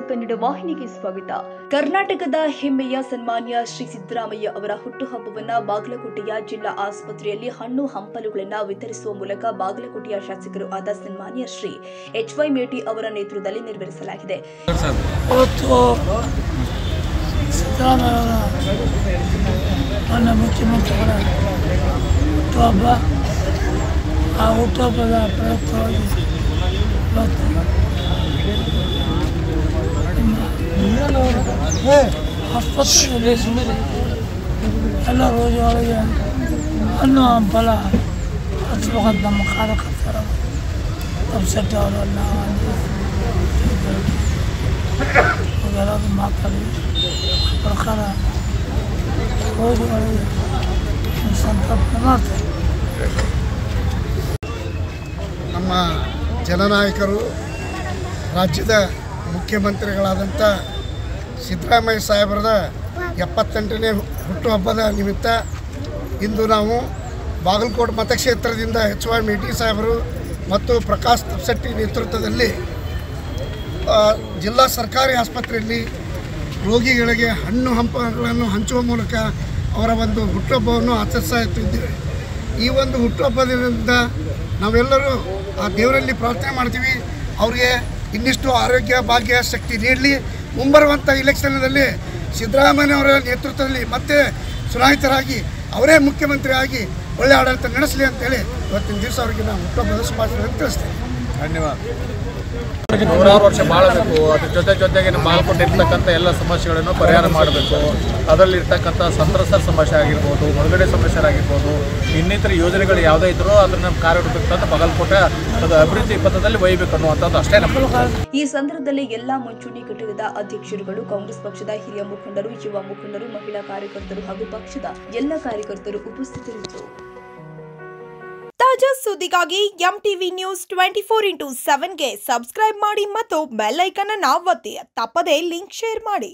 ಕನ್ನಡ ವಾಹಿನಿಗೆ ಸ್ವಾಗತ. ಕರ್ನಾಟಕದ ಹೆಮ್ಮೆಯ ಸನ್ಮಾನ್ಯ ಶ್ರೀ ಸಿದ್ದರಾಮಯ್ಯ ಅವರ ಹುಟ್ಟುಹಬ್ಬವನ್ನು ಬಾಗಲಕೋಟೆಯ ಜಿಲ್ಲಾ ಆಸ್ಪತ್ರೆಯಲ್ಲಿ ಹಣ್ಣು ಹಂಪಲುಗಳನ್ನು ವಿತರಿಸುವ ಮೂಲಕ ಬಾಗಲಕೋಟೆಯ ಶಾಸಕರು ಆದ ಸನ್ಮಾನ್ಯ ಶ್ರೀ ಎಚ್.ವೈ. ಮೇಟಿ ಅವರ ನೇತೃತ್ವದಲ್ಲಿ ನೆರವೇರಿಸಲಾಗಿದೆ. ಮುಖ್ಯಮಂತ್ರಿಗಳ ಹುಟ್ಟುಹಬ್ಬ, ಆ ಹುಟ್ಟುಹಬ್ಬದ ಪ್ರಯುಕ್ತವಾಗಿ ಆಸ್ಪತ್ರೆಯಲ್ಲಿ ಎಲ್ಲ ರೋಗಿಗಳಿಗೆ ಹಣ್ಣು ಹಂಪಲ ಹಚ್ಚಬೇಕಂತ ನಮ್ಮ ಕಾರ್ಯಕರ್ತರು ತಪ್ಪಿಸಟ್ಟಿ ಅವರೆಲ್ಲ ಎಲ್ಲರೂ ಮಾತಾಡಿ ಪ್ರಕಾರ ರೋಗಿಗಳಿಗೆ ಸಂತಾಪ ಮಾಡ್ತಾರೆ. ನಮ್ಮ ಜನನಾಯಕರು ರಾಜ್ಯದ ಮುಖ್ಯಮಂತ್ರಿಗಳಾದಂಥ ಸಿದ್ದರಾಮಯ್ಯ ಸಾಹೇಬರದ 78ನೇ ಹುಟ್ಟುಹಬ್ಬದ ನಿಮಿತ್ತ ಇಂದು ನಾವು ಬಾಗಲಕೋಟೆ ಮತಕ್ಷೇತ್ರದಿಂದ ಎಚ್.ವೈ. ಮೇಟಿ ಸಾಹೇಬರು ಮತ್ತು ಪ್ರಕಾಶ್ ತಪ್ಸಟ್ಟಿ ನೇತೃತ್ವದಲ್ಲಿ ಜಿಲ್ಲಾ ಸರ್ಕಾರಿ ಆಸ್ಪತ್ರೆಯಲ್ಲಿ ರೋಗಿಗಳಿಗೆ ಹಣ್ಣು ಹಂಪಗಳನ್ನು ಹಂಚುವ ಮೂಲಕ ಅವರ ಒಂದು ಹುಟ್ಟುಹಬ್ಬವನ್ನು ಆಚರಿಸುತ್ತಿದ್ದೇವೆ. ಈ ಒಂದು ಹುಟ್ಟುಹಬ್ಬದಿಂದ ನಾವೆಲ್ಲರೂ ಆ ದೇವರಲ್ಲಿ ಪ್ರಾರ್ಥನೆ ಮಾಡ್ತೀವಿ, ಅವರಿಗೆ ಇನ್ನಿಷ್ಟು ಆರೋಗ್ಯ ಭಾಗ್ಯ ಶಕ್ತಿ ನೀಡಲಿ. ಮುಂಬರುವಂಥ ಇಲೆಕ್ಷನ್ನಲ್ಲಿ ಸಿದ್ದರಾಮಯ್ಯವರ ನೇತೃತ್ವದಲ್ಲಿ ಮತ್ತೆ ಚುನಾಯಿತರಾಗಿ ಅವರೇ ಮುಖ್ಯಮಂತ್ರಿ ಆಗಿ ಒಳ್ಳೆಯ ಆಡಳಿತ ನಡೆಸಲಿ ಅಂತೇಳಿ ಇವತ್ತಿನ ದಿವಸ ಅವರಿಗೆ ನಾವು ಹುಟ್ಟುಹಬ್ಬದ ಶುಭಾಶಯಗಳನ್ನು ತಿಳಿಸ್ತೇವೆ. ಧನ್ಯವಾದ. ನೂರಾರು ವರ್ಷ ಬಾಳಬೇಕು, ಅದ್ರ ಜೊತೆಗೆ ನಮ್ಮ ಬಾಗಲಕೋಟೆ ಇರ್ತಕ್ಕಂಥ ಎಲ್ಲ ಸಮಸ್ಯೆಗಳನ್ನು ಪರಿಹಾರ ಮಾಡಬೇಕು. ಅದರಲ್ಲಿ ಇರ್ತಕ್ಕಂಥ ಸಂತ್ರಸ್ತರ ಸಮಸ್ಯೆ ಆಗಿರ್ಬೋದು, ಮುಳುಗಡೆ ಸಮಸ್ಯೆ ಆಗಿರ್ಬೋದು, ಇನ್ನಿತರ ಯೋಜನೆಗಳು ಯಾವುದೇ ಇದ್ರೂ ಅದನ್ನು ನಮ್ಮ ಕಾರ್ಯರೂಪಕ್ಕೆ ಬಾಗಲಕೋಟೆ ಅದು ಅಭಿವೃದ್ಧಿ ಪಥದಲ್ಲಿ ಒಯ್ಯಬೇಕು ಅನ್ನುವಂಥದ್ದು ಅಷ್ಟೇ ನಮ್ಮ. ಈ ಸಂದರ್ಭದಲ್ಲಿ ಎಲ್ಲಾ ಮುಂಚೂಣಿ ಘಟಕದ ಅಧ್ಯಕ್ಷರುಗಳು, ಕಾಂಗ್ರೆಸ್ ಪಕ್ಷದ ಹಿರಿಯ ಮುಖಂಡರು, ಯುವ ಮುಖಂಡರು, ಮಹಿಳಾ ಕಾರ್ಯಕರ್ತರು ಹಾಗೂ ಪಕ್ಷದ ಎಲ್ಲ ಕಾರ್ಯಕರ್ತರು ಉಪಸ್ಥಿತರಿದ್ದರು. ತಾಜಾ ಸುದ್ದಿಗಾಗಿ MTV ನ್ಯೂಸ್ 24x7ಗೆ ಸಬ್ಸ್ಕ್ರೈಬ್ ಮಾಡಿ ಮತ್ತು ಬೆಲ್ ಐಕಾನ್ ಅನ್ನು ಒತ್ತಿ. ತಪ್ಪದೇ ಲಿಂಕ್ ಶೇರ್ ಮಾಡಿ.